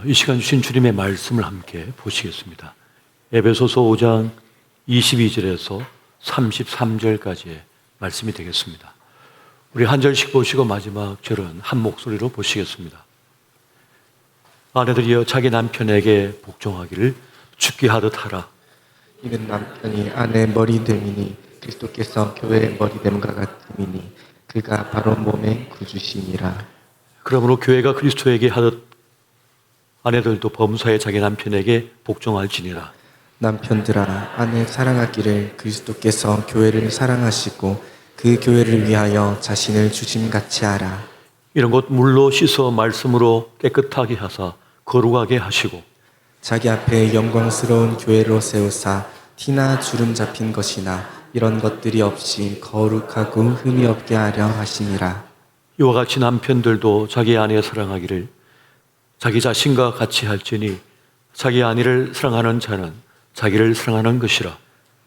이 시간 주신 주님의 말씀을 함께 보시겠습니다. 에베소서 5장 22절에서 33절까지의 말씀이 되겠습니다. 우리 한 절씩 보시고 마지막 절은 한 목소리로 보시겠습니다. 아내들이여 자기 남편에게 복종하기를 죽게 하듯 하라. 이는 남편이 아내의 머리됨이니 그리스도께서 교회의 머리됨과 같음이니 그가 바로 몸의 구주심이라. 그러므로 교회가 그리스도에게 하듯 아내들도 범사에 자기 남편에게 복종할지니라. 남편들아, 아내 사랑하기를 그리스도께서 교회를 사랑하시고 그 교회를 위하여 자신을 주심같이 하라. 이런 것 물로 씻어 말씀으로 깨끗하게 하사 거룩하게 하시고 자기 앞에 영광스러운 교회로 세우사 티나 주름 잡힌 것이나 이런 것들이 없이 거룩하고 흠이 없게 하려 하심이라. 이와 같이 남편들도 자기 아내 사랑하기를 자기 자신과 같이 할지니 자기 아내를 사랑하는 자는 자기를 사랑하는 것이라.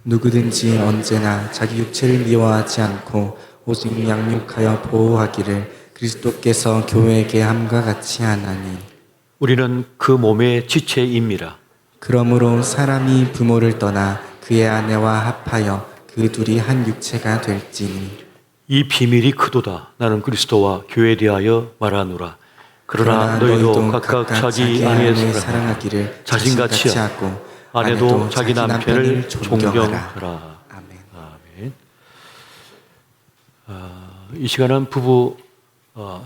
누구든지 언제나 자기 육체를 미워하지 않고 오직 양육하여 보호하기를 그리스도께서 교회에게 함과 같이 하나니. 우리는 그 몸의 지체임이라. 그러므로 사람이 부모를 떠나 그의 아내와 합하여 그 둘이 한 육체가 될지니. 이 비밀이 크도다. 나는 그리스도와 교회에 대하여 말하노라. 그러나 너희도 각각 자기 아내의 사랑하기를 자신같이 하고 아내도 자기 남편을 존경하라. 아멘. 이 시간은 부부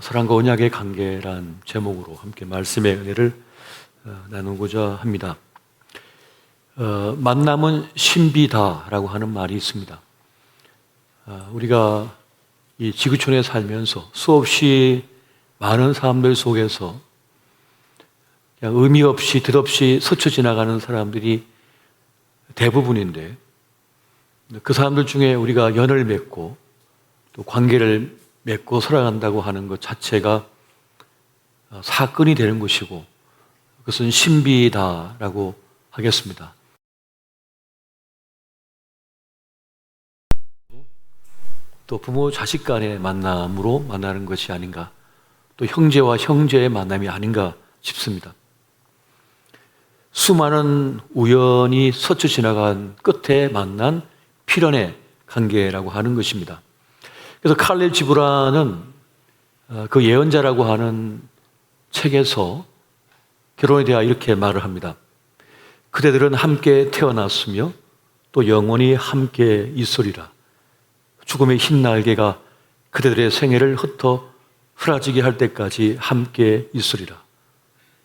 사랑과 언약의 관계란 제목으로 함께 말씀의 은혜를 나누고자 합니다. 만남은 신비다라고 하는 말이 있습니다. 우리가 이 지구촌에 살면서 수없이 많은 사람들 속에서 그냥 의미 없이 뜻 없이 스쳐 지나가는 사람들이 대부분인데, 그 사람들 중에 우리가 연을 맺고 또 관계를 맺고 살아간다고 하는 것 자체가 사건이 되는 것이고 그것은 신비다라고 하겠습니다. 또 부모 자식 간의 만남으로 만나는 것이 아닌가, 또 형제와 형제의 만남이 아닌가 싶습니다. 수많은 우연히 스쳐 지나간 끝에 만난 필연의 관계라고 하는 것입니다. 그래서 칼릴 지브라는 그 예언자라고 하는 책에서 결혼에 대하여 이렇게 말을 합니다. 그대들은 함께 태어났으며 또 영원히 함께 있으리라. 죽음의 흰 날개가 그대들의 생애를 흩어 흐라지게 할 때까지 함께 있으리라.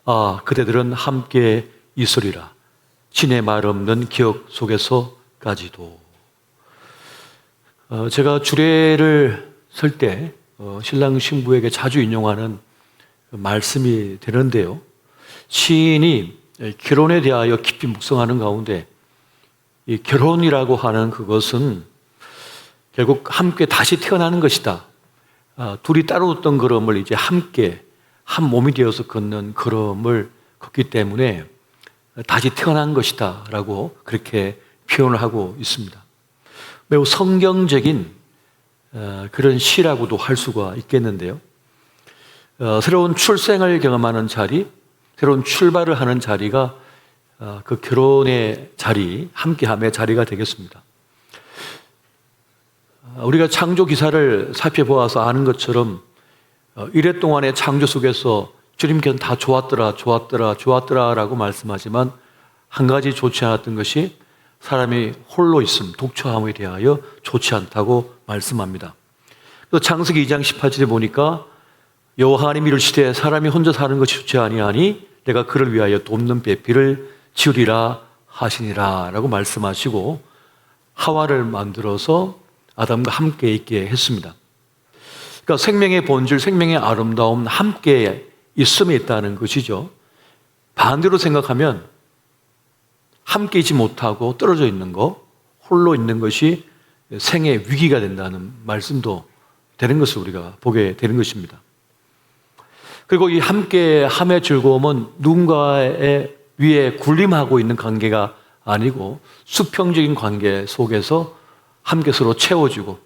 아, 그대들은 함께 있으리라. 신의 말 없는 기억 속에서까지도. 제가 주례를 설 때 신랑 신부에게 자주 인용하는 말씀이 되는데요. 시인이 결혼에 대하여 깊이 묵상하는 가운데 이 결혼이라고 하는 그것은 결국 함께 다시 태어나는 것이다. 둘이 따로 걷던 걸음을 이제 함께 한 몸이 되어서 걷는 걸음을 걷기 때문에 다시 태어난 것이다 라고 그렇게 표현을 하고 있습니다. 매우 성경적인 그런 시라고도 할 수가 있겠는데요. 새로운 출생을 경험하는 자리, 새로운 출발을 하는 자리가 그 결혼의 자리, 함께함의 자리가 되겠습니다. 우리가 창조 기사를 살펴보아서 아는 것처럼 이래 동안의 창조 속에서 주님께서는 다 좋았더라 라고 말씀하지만 한 가지 좋지 않았던 것이 사람이 홀로 있음, 독처함에 대하여 좋지 않다고 말씀합니다. 또 창세기 2장 18절에 보니까 여호와 하나님이 이르시되 사람이 혼자 사는 것이 좋지 아니하니 내가 그를 위하여 돕는 배필을 지으리라 하시니라 라고 말씀하시고 하와를 만들어서 아담과 함께 있게 했습니다. 그러니까 생명의 본질, 생명의 아름다움, 함께 있음에 있다는 것이죠. 반대로 생각하면 함께 있지 못하고 떨어져 있는 것, 홀로 있는 것이 생의 위기가 된다는 말씀도 되는 것을 우리가 보게 되는 것입니다. 그리고 이 함께함의 즐거움은 누군가의 위에 군림하고 있는 관계가 아니고 수평적인 관계 속에서 함께 서로 채워주고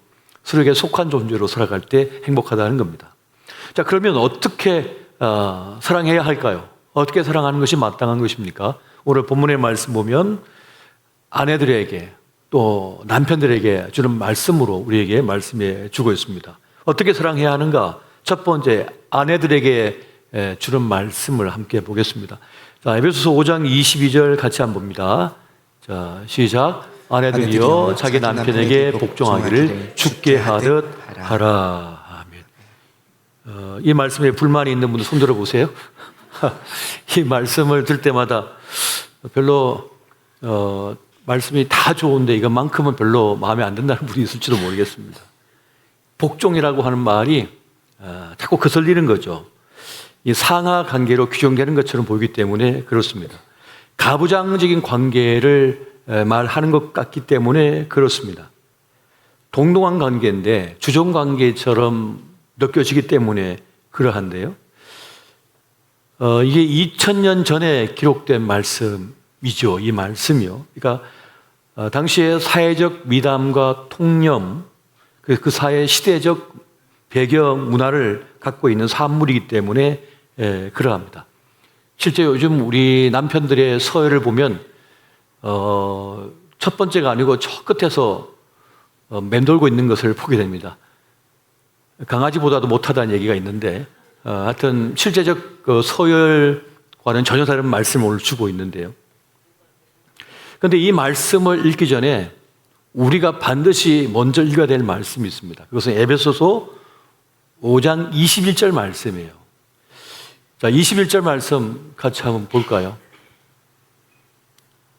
서로에게 속한 존재로 살아갈 때 행복하다는 겁니다. 자, 그러면 어떻게 사랑해야 할까요? 어떻게 사랑하는 것이 마땅한 것입니까? 오늘 본문의 말씀 보면 아내들에게 또 남편들에게 주는 말씀으로 우리에게 말씀해 주고 있습니다. 어떻게 사랑해야 하는가? 첫 번째, 아내들에게 주는 말씀을 함께 보겠습니다. 자, 에베소서 5장 22절 같이 한번 봅니다. 자, 시작. 아내들이여 자기 남편에게 복종하기를 죽게 하듯 하라. 아멘. 이 말씀에 불만이 있는 분들 손 들어보세요. 이 말씀을 들 때마다 별로 말씀이 다 좋은데 이것만큼은 별로 마음에 안 든다는 분이 있을지도 모르겠습니다. 복종이라고 하는 말이 자꾸 거슬리는 거죠. 이 상하 관계로 규정되는 것처럼 보이기 때문에 그렇습니다. 가부장적인 관계를 말하는 것 같기 때문에 그렇습니다. 동등한 관계인데 주종 관계처럼 느껴지기 때문에 그러한데요. 이게 2000년 전에 기록된 말씀이죠. 이 말씀이요. 그러니까 당시의 사회적 미담과 통념, 그 사회 시대적 배경 문화를 갖고 있는 산물이기 때문에 그러합니다. 실제 요즘 우리 남편들의 서열을 보면 첫 번째가 아니고 저 끝에서 맴돌고 있는 것을 보게 됩니다. 강아지보다도 못하다는 얘기가 있는데 하여튼 실제적 그 서열과는 전혀 다른 말씀을 오늘 주고 있는데요. 그런데 이 말씀을 읽기 전에 우리가 반드시 먼저 읽어야 될 말씀이 있습니다. 그것은 에베소서 5장 21절 말씀이에요. 자, 21절 말씀 같이 한번 볼까요?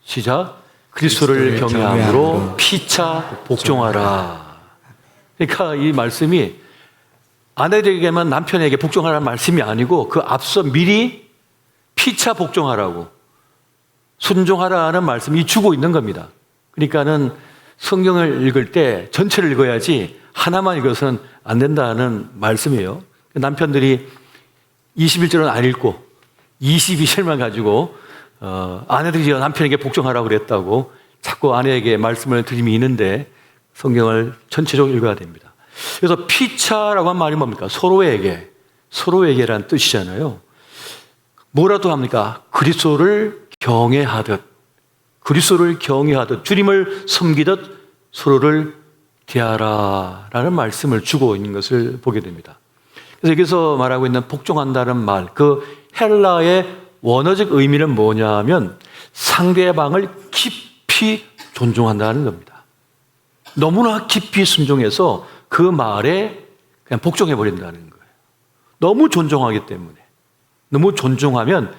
시작. 그리스도를 경외함으로 피차 복종하라. 그러니까 이 말씀이 아내들에게만 남편에게 복종하라는 말씀이 아니고 그 앞서 미리 피차 복종하라고 순종하라는 말씀이 주고 있는 겁니다. 그러니까는 성경을 읽을 때 전체를 읽어야지 하나만 읽어서는 안 된다는 말씀이에요. 남편들이 21절은 안 읽고 22절만 가지고 아내들이 남편에게 복종하라고 그랬다고 자꾸 아내에게 말씀을 드림이 있는데 성경을 전체적으로 읽어야 됩니다. 그래서 피차라고 한 말이 뭡니까? 서로에게란 뜻이잖아요. 뭐라도 합니까? 그리스도를 경외하듯 주님을 섬기듯 서로를 대하라라는 말씀을 주고 있는 것을 보게 됩니다. 그래서 여기서 말하고 있는 복종한다는 말, 그 헬라의 원어적 의미는 뭐냐면 상대방을 깊이 존중한다는 겁니다. 너무나 깊이 순종해서 그 말에 그냥 복종해버린다는 거예요. 너무 존중하기 때문에. 너무 존중하면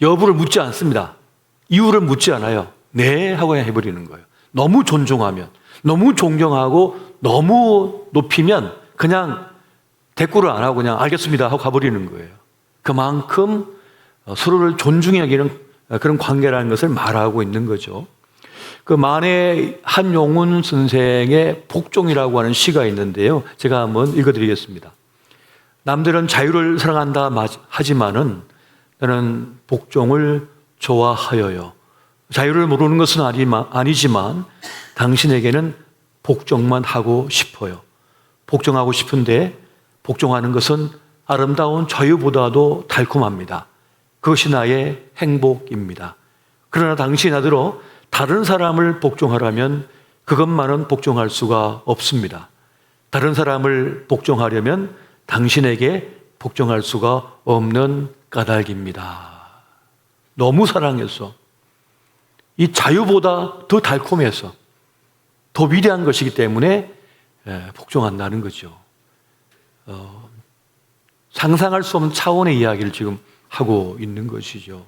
여부를 묻지 않습니다. 이유를 묻지 않아요. 네 하고 그냥 해버리는 거예요. 너무 존중하면, 너무 존경하고 너무 높이면 그냥 대꾸를 안 하고 그냥 알겠습니다 하고 가버리는 거예요. 그만큼 서로를 존중히 여기는 그런 관계라는 것을 말하고 있는 거죠. 그 만해 한용운 선생의 복종이라고 하는 시가 있는데요. 제가 한번 읽어드리겠습니다. 남들은 자유를 사랑한다 하지만은 나는 복종을 좋아하여요. 자유를 모르는 것은 아니지만 당신에게는 복종만 하고 싶어요. 복종하고 싶은데 복종하는 것은 아름다운 자유보다도 달콤합니다. 그것이 나의 행복입니다. 그러나 당신 아들어 다른 사람을 복종하라면 그것만은 복종할 수가 없습니다. 다른 사람을 복종하려면 당신에게 복종할 수가 없는 까닭입니다. 너무 사랑해서 이 자유보다 더 달콤해서 더 위대한 것이기 때문에 복종한다는 거죠. 상상할 수 없는 차원의 이야기를 지금 하고 있는 것이죠.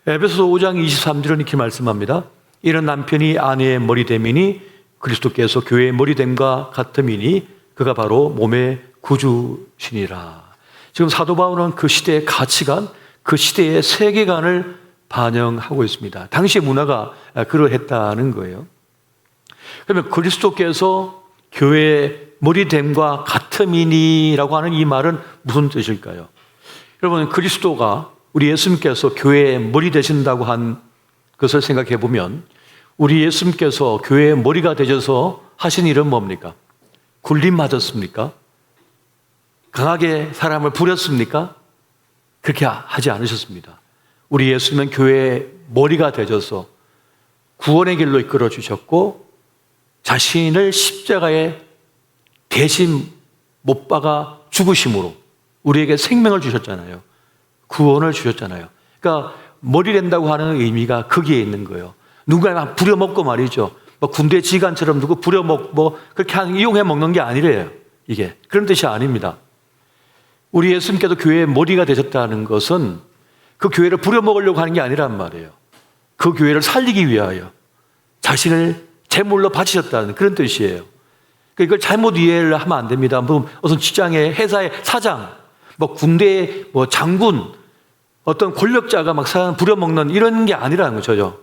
에베소서 5장 23절은 이렇게 말씀합니다. 이런 남편이 아내의 머리됨이니 그리스도께서 교회의 머리됨과 같음이니 그가 바로 몸의 구주시니라. 지금 사도 바울은 그 시대의 가치관, 그 시대의 세계관을 반영하고 있습니다. 당시의 문화가 그러했다는 거예요. 그러면 그리스도께서 교회의 머리됨과 같음이니라고 하는 이 말은 무슨 뜻일까요? 여러분, 그리스도가 우리 예수님께서 교회의 머리 되신다고 한 것을 생각해 보면 우리 예수님께서 교회의 머리가 되셔서 하신 일은 뭡니까? 굴림 맞았습니까? 강하게 사람을 부렸습니까? 그렇게 하지 않으셨습니다. 우리 예수님은 교회의 머리가 되셔서 구원의 길로 이끌어 주셨고 자신을 십자가에 대신 못 박아 죽으심으로 우리에게 생명을 주셨잖아요. 구원을 주셨잖아요. 그러니까 머리 된다고 하는 의미가 거기에 있는 거예요. 누가 부려먹고 말이죠. 뭐 군대 지간처럼 누구 부려먹고 그렇게 이용해 먹는 게 아니래요. 이게 그런 뜻이 아닙니다. 우리 예수님께서 교회의 머리가 되셨다는 것은 그 교회를 부려먹으려고 하는 게 아니란 말이에요. 그 교회를 살리기 위하여 자신을 제물로 바치셨다는 그런 뜻이에요. 그러니까 이걸 잘못 이해를 하면 안 됩니다. 뭐 어떤 직장의 회사의 사장, 뭐 군대의 뭐 장군, 어떤 권력자가 막 사람 부려먹는 이런 게 아니라는 거죠.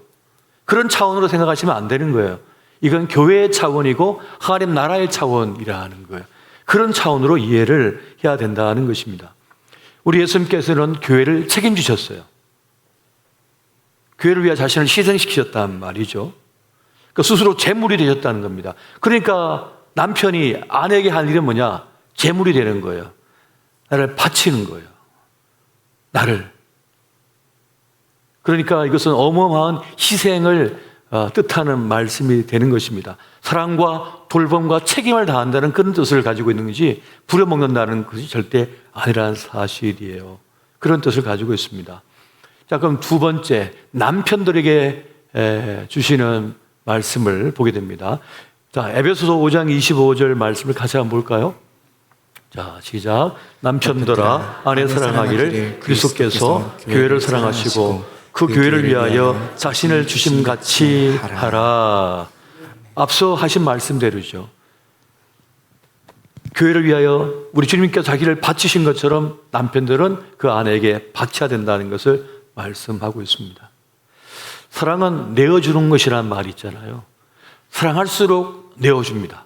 그런 차원으로 생각하시면 안 되는 거예요. 이건 교회의 차원이고 하나님 나라의 차원이라는 거예요. 그런 차원으로 이해를 해야 된다는 것입니다. 우리 예수님께서는 교회를 책임지셨어요. 교회를 위해 자신을 희생시키셨단 말이죠. 그러니까 스스로 제물이 되셨다는 겁니다. 그러니까 남편이 아내에게 할 일은 뭐냐? 제물이 되는 거예요. 나를 바치는 거예요. 나를. 그러니까 이것은 어마어마한 희생을 뜻하는 말씀이 되는 것입니다. 사랑과 돌봄과 책임을 다한다는 그런 뜻을 가지고 있는 것이 부려먹는다는 것이 절대 아니라는 사실이에요. 그런 뜻을 가지고 있습니다. 자, 그럼 두 번째, 남편들에게 주시는 말씀을 보게 됩니다. 자, 에베소서 5장 25절 말씀을 같이 한번 볼까요? 자, 시작. 남편들아 아내 사랑하기를 그리스도께서 교회를 사랑하시고 그 교회를 위하여 자신을 주심같이 하라. 앞서 하신 말씀대로죠. 교회를 위하여 우리 주님께서 자기를 바치신 것처럼 남편들은 그 아내에게 바쳐야 된다는 것을 말씀하고 있습니다. 사랑은 내어주는 것이라는 말이 있잖아요. 사랑할수록 내어줍니다.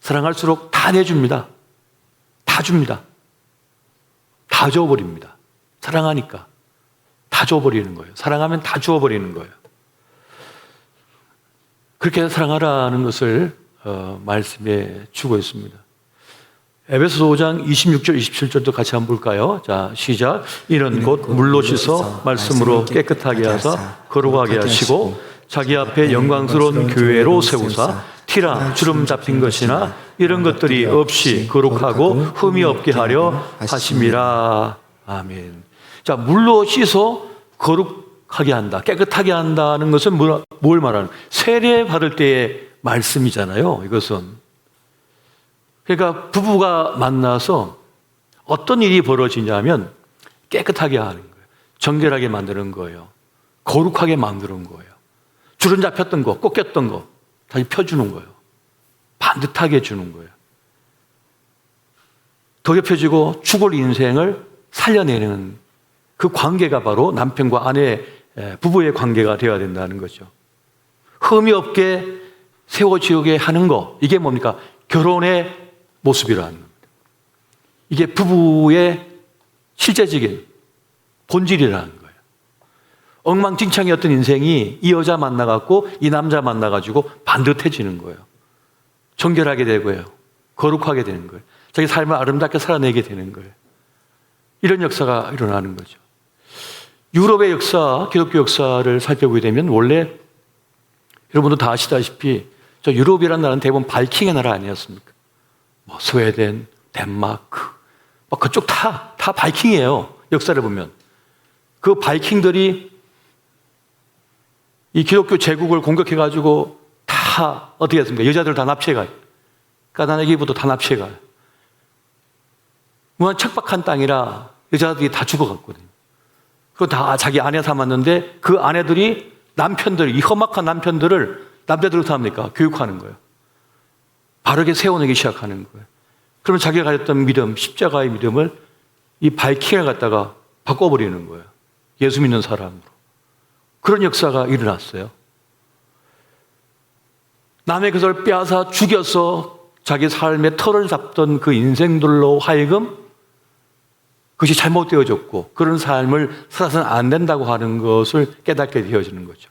사랑할수록 다 내줍니다. 다 줍니다. 다 줘버립니다. 사랑하니까 다 줘버리는 거예요. 사랑하면 다 주어버리는 거예요. 그렇게 사랑하라는 것을 말씀해 주고 있습니다. 에베소서 5장 26절 27절도 같이 한번 볼까요? 자, 시작. 이는 곧 물로 씻어 말씀으로 깨끗하게 하사 거룩하게 하시고 자기 앞에 영광스러운 교회로 세우사 티라 주름 잡힌 것이나 이런 것들이 없이 거룩하고 흠이 없게 하려 하심이라. 아멘. 자, 물로 씻어 거룩하게 한다, 깨끗하게 한다는 것은 뭘 말하는? 세례 받을 때의 말씀이잖아요. 이것은. 그러니까 부부가 만나서 어떤 일이 벌어지냐면 깨끗하게 하는 거예요. 정결하게 만드는 거예요. 거룩하게 만드는 거예요. 주름 잡혔던 거, 꺾였던 거 다시 펴주는 거예요. 반듯하게 해주는 거예요. 더 펴지고 죽을 인생을 살려내는 그 관계가 바로 남편과 아내 부부의 관계가 되어야 된다는 거죠. 흠이 없게 세워지게 하는 거, 이게 뭡니까? 결혼의 모습이라는 겁니다. 이게 부부의 실제적인 본질이라는 거예요. 엉망진창이었던 인생이 이 여자 만나갖고 이 남자 만나가지고 반듯해지는 거예요. 정결하게 되고요. 거룩하게 되는 거예요. 자기 삶을 아름답게 살아내게 되는 거예요. 이런 역사가 일어나는 거죠. 유럽의 역사, 기독교 역사를 살펴보게 되면 원래 여러분도 다 아시다시피 저 유럽이라는 나라는 대부분 바이킹의 나라 아니었습니까? 뭐 스웨덴, 덴마크, 뭐 그쪽 다 바이킹이에요. 역사를 보면. 그 바이킹들이 이 기독교 제국을 공격해가지고 다 어떻게 했습니까? 여자들 다 납치해가요. 까다나기부터 다 납치해가요. 무한 척박한 땅이라 여자들이 다 죽어갔거든요. 그거 다 자기 아내 삼았는데 그 아내들이 이 험악한 남편들을 남자들을 어떻게 합니까? 교육하는 거예요. 바르게 세워내기 시작하는 거예요. 그러면 자기가 가졌던 믿음, 십자가의 믿음을 이 바이킹을 갖다가 바꿔버리는 거예요. 예수 믿는 사람으로. 그런 역사가 일어났어요. 남의 것을 빼앗아 죽여서 자기 삶의 털을 잡던 그 인생들로 하여금 그것이 잘못되어졌고 그런 삶을 살아서는 안 된다고 하는 것을 깨닫게 되어지는 거죠.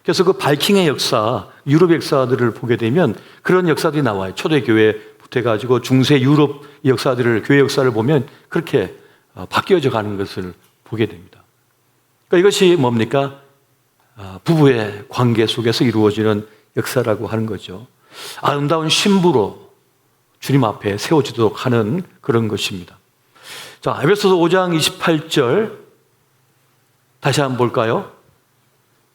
그래서 그 바이킹의 역사, 유럽 역사들을 보게 되면 그런 역사들이 나와요. 초대교회부터 해가지고 중세 유럽 역사들을, 교회 역사를 보면 그렇게 바뀌어져 가는 것을 보게 됩니다. 그러니까 이것이 뭡니까? 부부의 관계 속에서 이루어지는 역사라고 하는 거죠. 아름다운 신부로 주님 앞에 세워지도록 하는 그런 것입니다. 자, 에베소서 5장 28절 다시 한번 볼까요?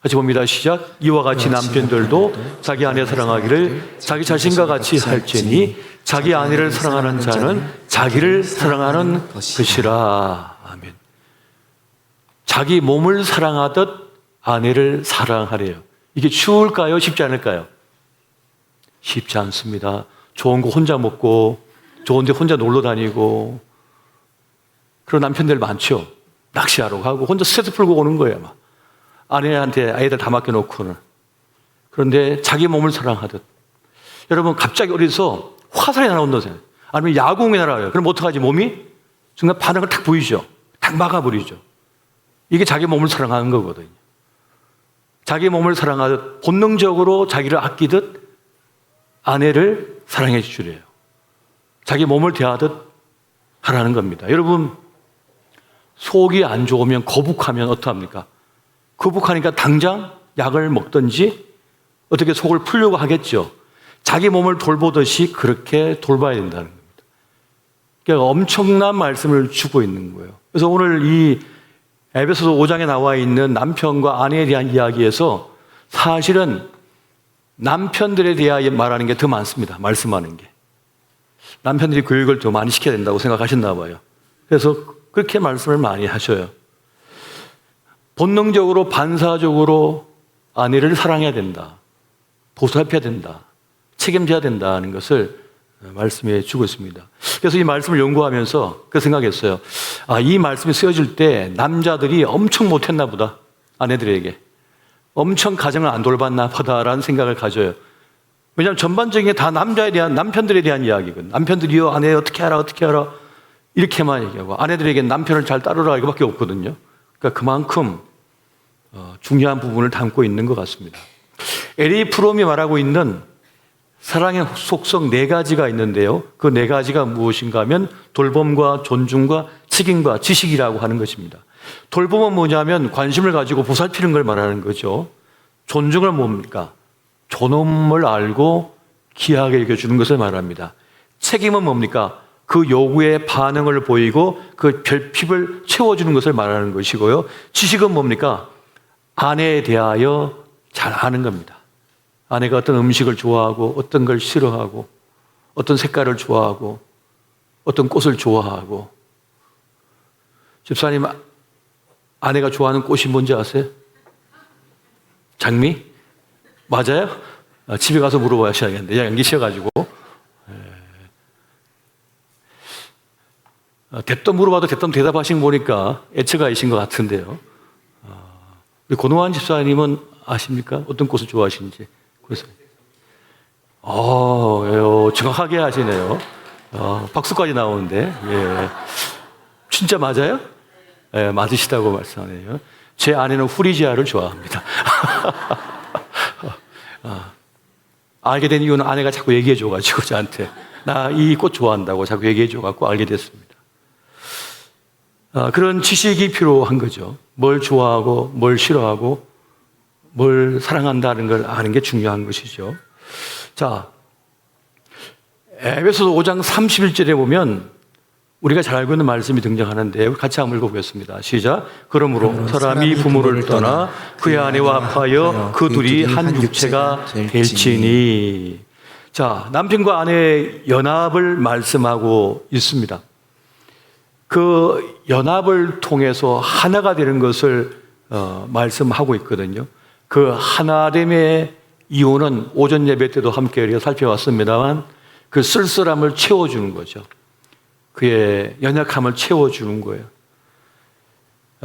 같이 봅니다. 시작. 이와 같이 남편들도 자기 아내 사랑하기를 자기 자신과 같이 할지니 자기 아내를 사랑하는 자는 자기를 사랑하는 것이라. 아멘. 자기 몸을 사랑하듯 아내를 사랑하래요. 이게 쉬울까요? 쉽지 않을까요? 쉽지 않습니다. 좋은 거 혼자 먹고 좋은 데 혼자 놀러 다니고 그런 남편들 많죠. 낚시하러 가고 혼자 스트레스 풀고 오는 거예요. 막. 아내한테 아이들 다 맡겨놓고는. 그런데 자기 몸을 사랑하듯. 여러분 갑자기 어디서 화살이 날아온다세요. 아니면 야구공이 날아와요. 그럼 어떡하지? 몸이 순간 반응을 탁 보이죠. 탁 막아버리죠. 이게 자기 몸을 사랑하는 거거든요. 자기 몸을 사랑하듯 본능적으로 자기를 아끼듯 아내를 사랑해 주래요. 자기 몸을 대하듯 하라는 겁니다. 여러분 속이 안 좋으면 거북하면 어떡합니까? 거북하니까 당장 약을 먹든지 어떻게 속을 풀려고 하겠죠. 자기 몸을 돌보듯이 그렇게 돌봐야 된다는 겁니다. 그러니까 엄청난 말씀을 주고 있는 거예요. 그래서 오늘 이 에베소서 5장에 나와 있는 남편과 아내에 대한 이야기에서 사실은 남편들에 대하여 말하는 게 더 많습니다. 말씀하는 게. 남편들이 교육을 더 많이 시켜야 된다고 생각하셨나 봐요. 그래서 그렇게 말씀을 많이 하셔요. 본능적으로 반사적으로 아내를 사랑해야 된다. 보살펴야 된다. 책임져야 된다는 것을 말씀해 주고 있습니다. 그래서 이 말씀을 연구하면서 그 생각했어요. 이 말씀이 쓰여질 때 남자들이 엄청 못했나 보다. 아내들에게. 엄청 가정을 안 돌봤나 보다라는 생각을 가져요. 왜냐하면 전반적인 게 다 남편들에 대한 이야기거든요. 남편들이요, 아내 어떻게 하라, 어떻게 하라. 이렇게만 얘기하고 아내들에게 남편을 잘 따르라 이거밖에 없거든요. 그러니까 그만큼 중요한 부분을 담고 있는 것 같습니다. L.A. 프롬이 말하고 있는 사랑의 속성 4가지가 있는데요. 그 4가지가 무엇인가 하면 돌봄과 존중과 책임과 지식이라고 하는 것입니다. 돌봄은 뭐냐면 관심을 가지고 보살피는 걸 말하는 거죠. 존중은 뭡니까? 존엄을 알고 귀하게 여겨주는 것을 말합니다. 책임은 뭡니까? 그 요구에 반응을 보이고 그 결핍을 채워주는 것을 말하는 것이고요. 지식은 뭡니까? 아내에 대하여 잘 아는 겁니다. 아내가 어떤 음식을 좋아하고 어떤 걸 싫어하고 어떤 색깔을 좋아하고 어떤 꽃을 좋아하고. 집사님, 아내가 좋아하는 꽃이 뭔지 아세요? 장미? 맞아요? 집에 가서 물어봐야겠는데 연기셔가지고 대뜸 물어봐도 대뜸 대답하신 거 보니까 애처가이신 것 같은데요. 우리 고노한 집사님은 아십니까? 어떤 꽃을 좋아하시는지. 그래서 정확하게 하시네요. 박수까지 나오는데 진짜 맞아요? 네, 맞으시다고 말씀하네요. 제 아내는 후리지아를 좋아합니다. 알게 된 이유는 아내가 자꾸 얘기해줘가지고 저한테 나 이 꽃 좋아한다고 자꾸 얘기해줘가지고 알게 됐습니다. 그런 지식이 필요한 거죠. 뭘 좋아하고 뭘 싫어하고 뭘 사랑한다는 걸 아는 게 중요한 것이죠. 자, 에베소서 5장 31절에 보면 우리가 잘 알고 있는 말씀이 등장하는데 같이 한번 읽어보겠습니다. 시작. 그러므로 사람이 부모를 떠나 그의 아내와 합하여 그 둘이 한 육체가 될지니. 자, 남편과 아내의 연합을 말씀하고 있습니다. 그 연합을 통해서 하나가 되는 것을 말씀하고 있거든요. 그 하나됨의 이유는 오전 예배 때도 함께 우리가 살펴봤습니다만 그 쓸쓸함을 채워주는 거죠. 그의 연약함을 채워주는 거예요.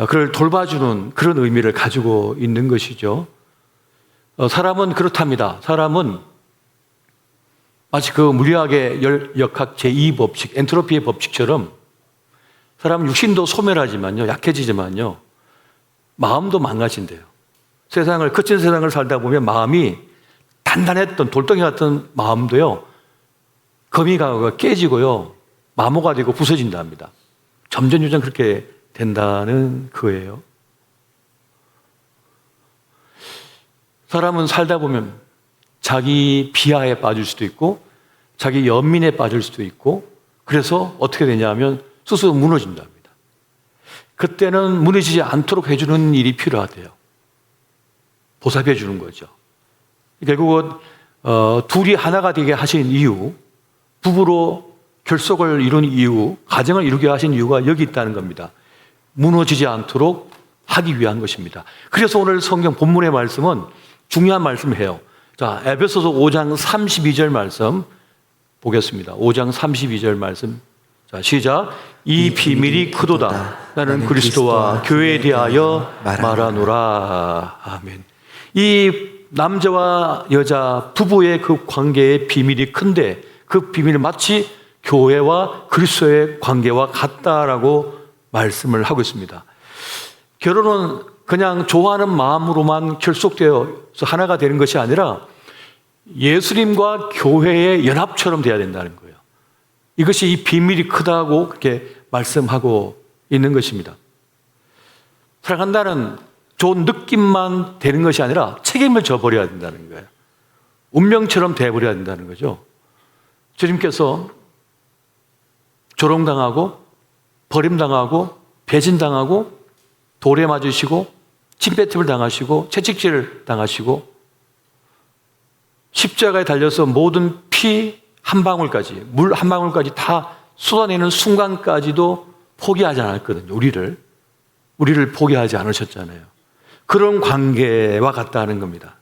그를 돌봐주는 그런 의미를 가지고 있는 것이죠. 사람은 그렇답니다. 사람은 마치 그 물리학의 역학 제2법칙, 엔트로피의 법칙처럼 사람은 육신도 소멸하지만요, 약해지지만요, 마음도 망가진대요. 거친 세상을 살다 보면 마음이 단단했던 돌덩이 같은 마음도요, 거미가 깨지고요, 마모가 되고 부서진답니다. 점점 그렇게 된다는 거예요. 사람은 살다 보면 자기 비하에 빠질 수도 있고 자기 연민에 빠질 수도 있고 그래서 어떻게 되냐면 스스로 무너진답니다. 그때는 무너지지 않도록 해주는 일이 필요하대요. 보살펴 주는 거죠. 결국은 둘이 하나가 되게 하신 이유, 부부로 결속을 이룬 이유, 가정을 이루게 하신 이유가 여기 있다는 겁니다. 무너지지 않도록 하기 위한 것입니다. 그래서 오늘 성경 본문의 말씀은 중요한 말씀을 해요. 자, 에베소서 5장 32절 말씀 보겠습니다. 5장 32절 말씀. 자, 시작. 이 비밀이 크도다. 나는 그리스도와 교회에 대하여 말하노라. 아멘. 이 남자와 여자 부부의 그 관계의 비밀이 큰데 그 비밀은 마치 교회와 그리스도의 관계와 같다라고 말씀을 하고 있습니다. 결혼은 그냥 좋아하는 마음으로만 결속되어서 하나가 되는 것이 아니라 예수님과 교회의 연합처럼 돼야 된다는 거예요. 이것이 이 비밀이 크다고 그렇게 말씀하고 있는 것입니다. 사랑한다는 좋은 느낌만 되는 것이 아니라 책임을 져버려야 된다는 거예요. 운명처럼 돼버려야 된다는 거죠. 주님께서 조롱당하고 버림당하고 배신당하고 돌에 맞으시고 침뱉음을 당하시고 채찍질을 당하시고 십자가에 달려서 모든 피 한 방울까지 물 한 방울까지 다 쏟아내는 순간까지도 포기하지 않았거든요. 우리를 포기하지 않으셨잖아요. 그런 관계와 같다는 겁니다.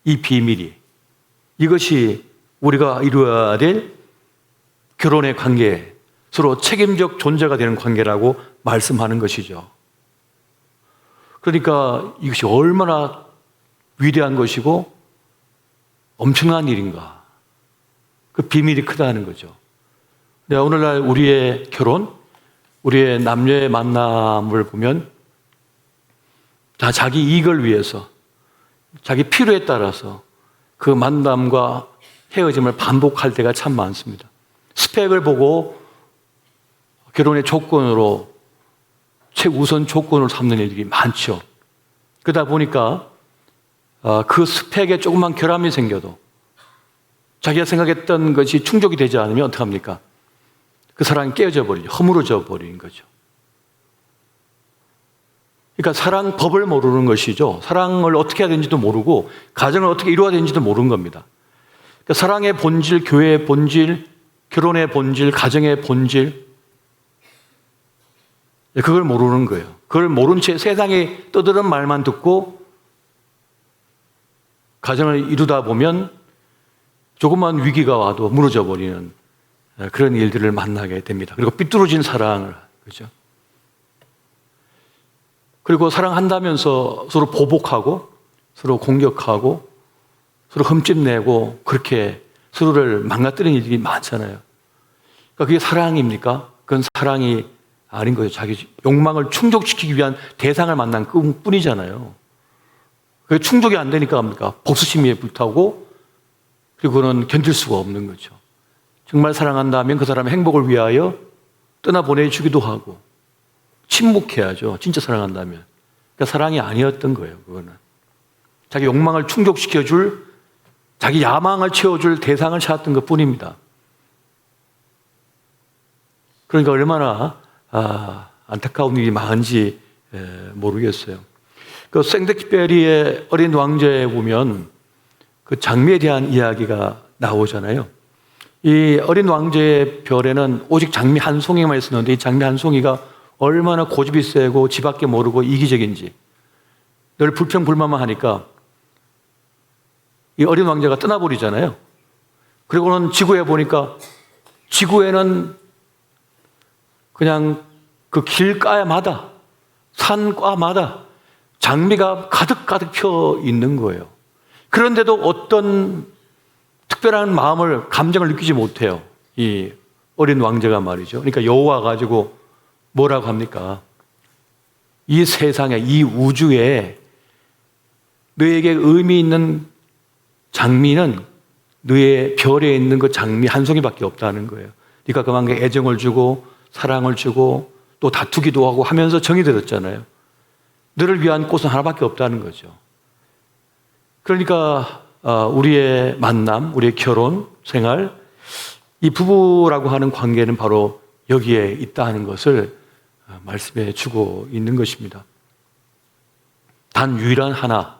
이 비밀이 이것이 우리가 이루어야 될 결혼의 관계, 서로 책임적 존재가 되는 관계라고 말씀하는 것이죠. 그러니까 이것이 얼마나 위대한 것이고 엄청난 일인가. 그 비밀이 크다는 거죠. 오늘날 우리의 결혼, 우리의 남녀의 만남을 보면 다 자기 이익을 위해서, 자기 필요에 따라서 그 만남과 헤어짐을 반복할 때가 참 많습니다. 스펙을 보고 결혼의 조건으로 최우선 조건으로 삼는 일들이 많죠. 그러다 보니까 그 스펙에 조금만 결함이 생겨도 자기가 생각했던 것이 충족이 되지 않으면 어떡합니까? 그 사랑이 깨어져 버리죠. 허물어져 버리는 거죠. 그러니까 사랑 법을 모르는 것이죠. 사랑을 어떻게 해야 되는지도 모르고 가정을 어떻게 이루어야 되는지도 모르는 겁니다. 그러니까 사랑의 본질, 교회의 본질, 결혼의 본질, 가정의 본질 그걸 모르는 거예요. 그걸 모른 채 세상에 떠드는 말만 듣고 가정을 이루다 보면 조금만 위기가 와도 무너져 버리는 그런 일들을 만나게 됩니다. 그리고 삐뚤어진 사랑을, 그죠? 그리고 사랑한다면서 서로 보복하고 서로 공격하고 서로 흠집내고 그렇게 서로를 망가뜨리는 일들이 많잖아요. 그러니까 그게 사랑입니까? 그건 사랑이 아닌 거죠. 자기 욕망을 충족시키기 위한 대상을 만난 뿐이잖아요. 그게 충족이 안 되니까 합니까? 복수심에 불타고 그리고 그는 견딜 수가 없는 거죠. 정말 사랑한다면 그 사람의 행복을 위하여 떠나보내주기도 하고 침묵해야죠. 진짜 사랑한다면. 그러니까 사랑이 아니었던 거예요. 그거는 자기 욕망을 충족시켜줄, 자기 야망을 채워줄 대상을 찾았던 것뿐입니다. 그러니까 얼마나 안타까운 일이 많은지 모르겠어요. 그 생덱베리의 어린 왕자에 보면 그 장미에 대한 이야기가 나오잖아요. 이 어린 왕자의 별에는 오직 장미 한 송이만 있었는데 이 장미 한 송이가 얼마나 고집이 세고 지밖에 모르고 이기적인지 늘 불평불만만 하니까 이 어린 왕자가 떠나버리잖아요. 그리고는 지구에 보니까 지구에는 그냥 그 길가마다 산과마다 장미가 가득가득 펴 있는 거예요. 그런데도 어떤 특별한 마음을, 감정을 느끼지 못해요. 이 어린 왕자가 말이죠. 그러니까 여호와 가지고 뭐라고 합니까? 이 세상에, 이 우주에 너에게 의미 있는 장미는 너의 별에 있는 그 장미 한 송이밖에 없다는 거예요. 네가 그만큼 애정을 주고 사랑을 주고 또 다투기도 하고 하면서 정이 들었잖아요. 너를 위한 꽃은 하나밖에 없다는 거죠. 그러니까 우리의 만남, 우리의 결혼 생활, 이 부부라고 하는 관계는 바로 여기에 있다 하는 것을 말씀해 주고 있는 것입니다. 단 유일한 하나,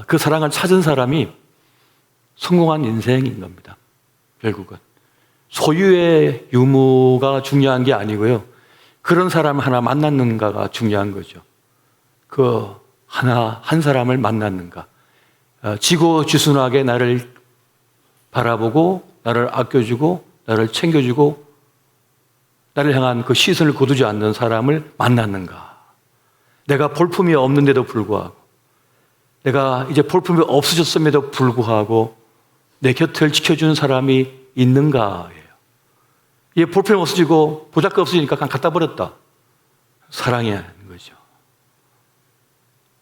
그 사랑을 찾은 사람이 성공한 인생인 겁니다. 결국은 소유의 유무가 중요한 게 아니고요, 그런 사람 하나 만났는가가 중요한 거죠. 그 하나 한 사람을 만났는가, 지고지순하게 나를 바라보고 나를 아껴주고 나를 챙겨주고 나를 향한 그 시선을 거두지 않는 사람을 만났는가. 내가 볼품이 없는데도 불구하고, 내가 이제 볼품이 없어졌음에도 불구하고 내 곁을 지켜주는 사람이 있는가예요. 이게 볼품이 없어지고 보잘것 없어지니까 그냥 갖다 버렸다. 사랑이라는 거죠.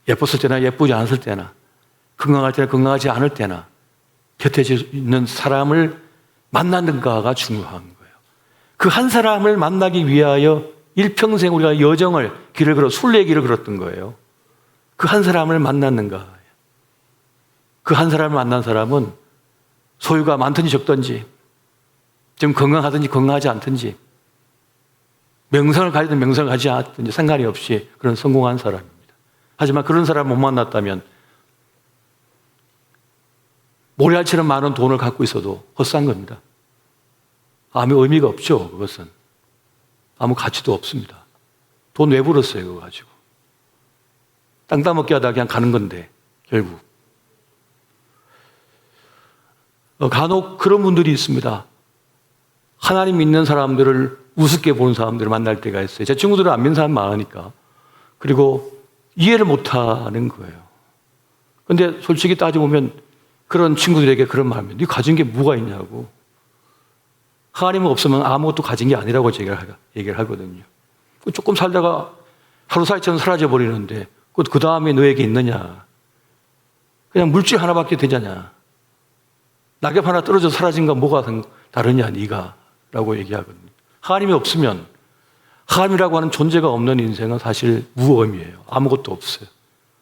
예뻤을 때나 예쁘지 않았을 때나, 건강할 때나 건강하지 않을 때나 곁에 있는 사람을 만났는가가 중요한 거예요. 그 한 사람을 만나기 위하여 일평생 우리가 여정을, 길을 걸어 순례길을 걸었던 거예요. 그 한 사람을 만났는가. 그 한 사람을 만난 사람은 소유가 많든지 적든지, 좀 건강하든지 건강하지 않든지, 명성을 가지든 명성을 가지지 않든지 상관이 없이 그런 성공한 사람입니다. 하지만 그런 사람을 못 만났다면 모래알처럼 많은 돈을 갖고 있어도 헛산 겁니다. 아무 의미가 없죠. 그것은 아무 가치도 없습니다. 돈 왜 벌었어요? 그거 가지고 땅 따먹기 하다 그냥 가는 건데. 결국 간혹 그런 분들이 있습니다. 하나님 믿는 사람들을 우습게 보는 사람들을 만날 때가 있어요. 제 친구들은 안 믿는 사람 많으니까. 그리고 이해를 못하는 거예요. 근데 솔직히 따져보면 그런 친구들에게 그런 말입니다. 네 가진 게 뭐가 있냐고. 하나님은 없으면 아무것도 가진 게 아니라고 제가 얘기를 하거든요. 조금 살다가 하루 사이처럼 사라져 버리는데 그 다음에 너에게 있느냐. 그냥 물질 하나밖에 되잖아. 낙엽 하나 떨어져 사라진 건 뭐가 다르냐 네가 라고 얘기하거든요. 하나님이 없으면, 하나님이라고 하는 존재가 없는 인생은 사실 무의미해요. 아무것도 없어요.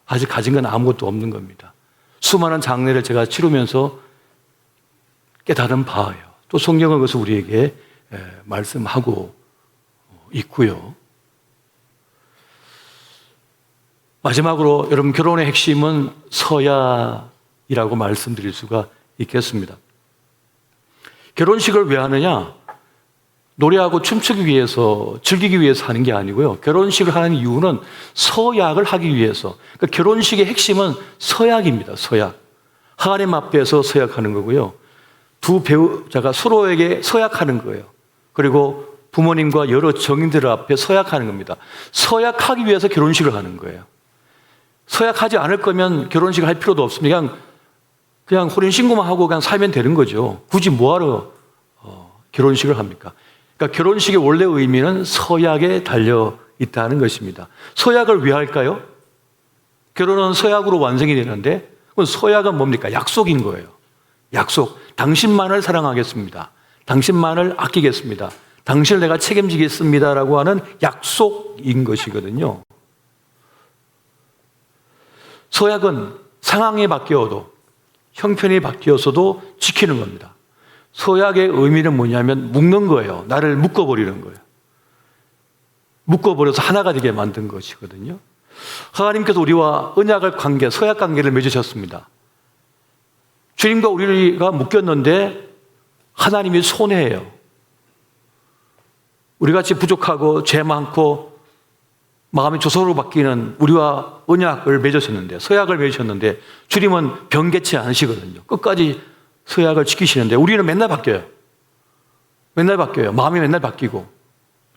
아직 가진 건 아무것도 없는 겁니다. 수많은 장례를 제가 치르면서 깨달은 바예요. 또 성경은 그것을 우리에게 말씀하고 있고요. 마지막으로 여러분, 결혼의 핵심은 서야이라고 말씀드릴 수가 있겠습니다. 결혼식을 왜 하느냐? 노래하고 춤추기 위해서, 즐기기 위해서 하는 게 아니고요. 결혼식을 하는 이유는 서약을 하기 위해서. 그러니까 결혼식의 핵심은 서약입니다. 서약. 하나님 앞에서 서약하는 거고요. 두 배우자가 서로에게 서약하는 거예요. 그리고 부모님과 여러 정인들 앞에 서약하는 겁니다. 서약하기 위해서 결혼식을 하는 거예요. 서약하지 않을 거면 결혼식을 할 필요도 없습니다. 그냥 혼인신고만 하고 그냥 살면 되는 거죠. 굳이 뭐하러 결혼식을 합니까? 그러니까 결혼식의 원래 의미는 서약에 달려 있다는 것입니다. 서약을 왜 할까요? 결혼은 서약으로 완성이 되는데, 그건 서약은 뭡니까? 약속인 거예요. 약속. 당신만을 사랑하겠습니다. 당신만을 아끼겠습니다. 당신을 내가 책임지겠습니다라고 하는 약속인 것이거든요. 서약은 상황이 바뀌어도, 형편이 바뀌어서도 지키는 겁니다. 서약의 의미는 뭐냐면 묶는 거예요. 나를 묶어버리는 거예요. 묶어버려서 하나가 되게 만든 것이거든요. 하나님께서 우리와 언약을 관계, 서약 관계를 맺으셨습니다. 주님과 우리가 묶였는데 하나님이 손해예요. 우리같이 부족하고 죄 많고 마음이 조소로 바뀌는 우리와 언약을 맺으셨는데, 서약을 맺으셨는데 주님은 변개치 않으시거든요. 끝까지 서약을 지키시는데 우리는 맨날 바뀌어요. 맨날 바뀌어요. 마음이 맨날 바뀌고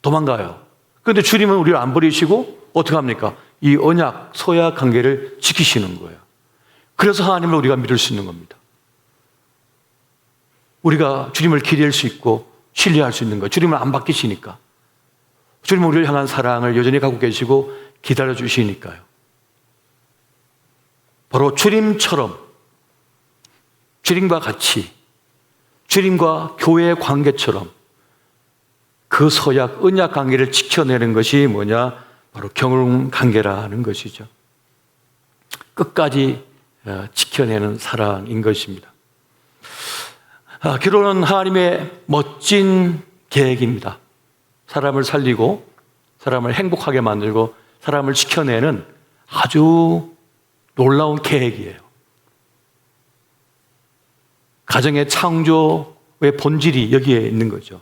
도망가요. 그런데 주님은 우리를 안 버리시고 어떻게 합니까? 이 언약, 서약 관계를 지키시는 거예요. 그래서 하나님을 우리가 믿을 수 있는 겁니다. 우리가 주님을 기대할 수 있고 신뢰할 수 있는 거예요. 주님을 안 바뀌시니까. 주님은 우리를 향한 사랑을 여전히 갖고 계시고 기다려 주시니까요. 바로 주님처럼, 주님과 같이, 주님과 교회의 관계처럼 그 서약, 언약 관계를 지켜내는 것이 뭐냐? 바로 결혼 관계라는 것이죠. 끝까지 지켜내는 사랑인 것입니다. 결혼은 하나님의 멋진 계획입니다. 사람을 살리고 사람을 행복하게 만들고 사람을 지켜내는 아주 놀라운 계획이에요. 가정의 창조의 본질이 여기에 있는 거죠.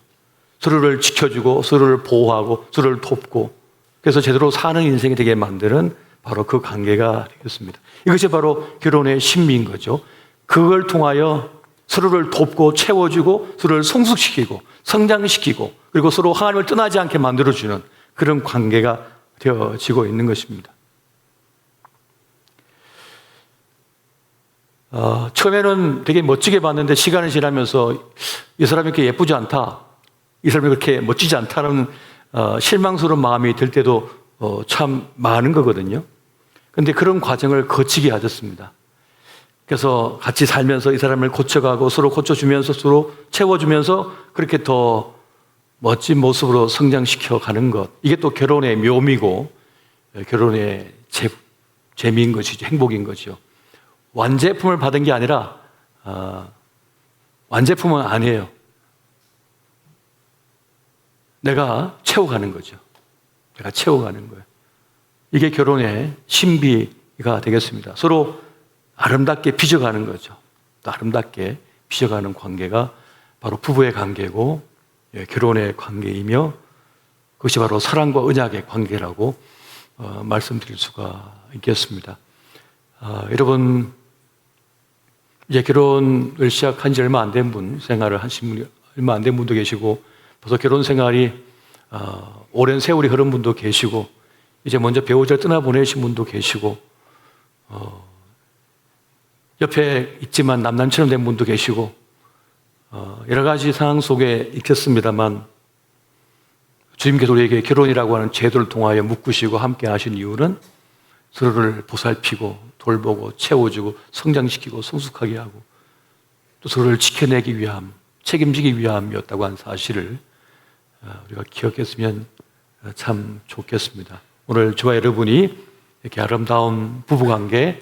서로를 지켜주고 서로를 보호하고 서로를 돕고 그래서 제대로 사는 인생이 되게 만드는 바로 그 관계가 되겠습니다. 이것이 바로 결혼의 신비인 거죠. 그걸 통하여 서로를 돕고 채워주고 서로를 성숙시키고 성장시키고 그리고 서로 하나님을 떠나지 않게 만들어주는 그런 관계가 되어지고 있는 것입니다. 처음에는 되게 멋지게 봤는데 시간이 지나면서 이 사람이 이렇게 예쁘지 않다, 이 사람이 그렇게 멋지지 않다는 실망스러운 마음이 들 때도 참 많은 거거든요. 그런데 그런 과정을 거치게 하셨습니다. 그래서 같이 살면서 이 사람을 고쳐가고 서로 고쳐주면서 서로 채워주면서 그렇게 더 멋진 모습으로 성장시켜 가는 것, 이게 또 결혼의 묘미고 결혼의 재미인 것이죠. 행복인 거죠. 완제품을 받은 게 아니라 완제품은 아니에요. 내가 채워가는 거죠. 내가 채워가는 거예요. 이게 결혼의 신비가 되겠습니다. 서로 아름답게 빚어가는 거죠. 또 아름답게 빚어가는 관계가 바로 부부의 관계고 결혼의 관계이며 그것이 바로 사랑과 언약의 관계라고 말씀드릴 수가 있겠습니다. 여러분, 이제 결혼을 시작한 지 얼마 안 된 분, 생활을 하신 분이 얼마 안 된 분도 계시고 벌써 결혼 생활이 오랜 세월이 흐른 분도 계시고 이제 먼저 배우자를 떠나보내신 분도 계시고 옆에 있지만 남남처럼 된 분도 계시고 여러 가지 상황 속에 있겠습니다만 주님께서 우리에게 결혼이라고 하는 제도를 통하여 묶으시고 함께 하신 이유는 서로를 보살피고 돌보고 채워주고 성장시키고 성숙하게 하고 또 서로를 지켜내기 위함, 책임지기 위함이었다고 하는 사실을 우리가 기억했으면 참 좋겠습니다. 오늘 저와 여러분이 이렇게 아름다운 부부관계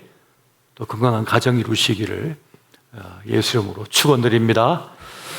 또 건강한 가정 이루시기를 예수 이름으로 축원드립니다.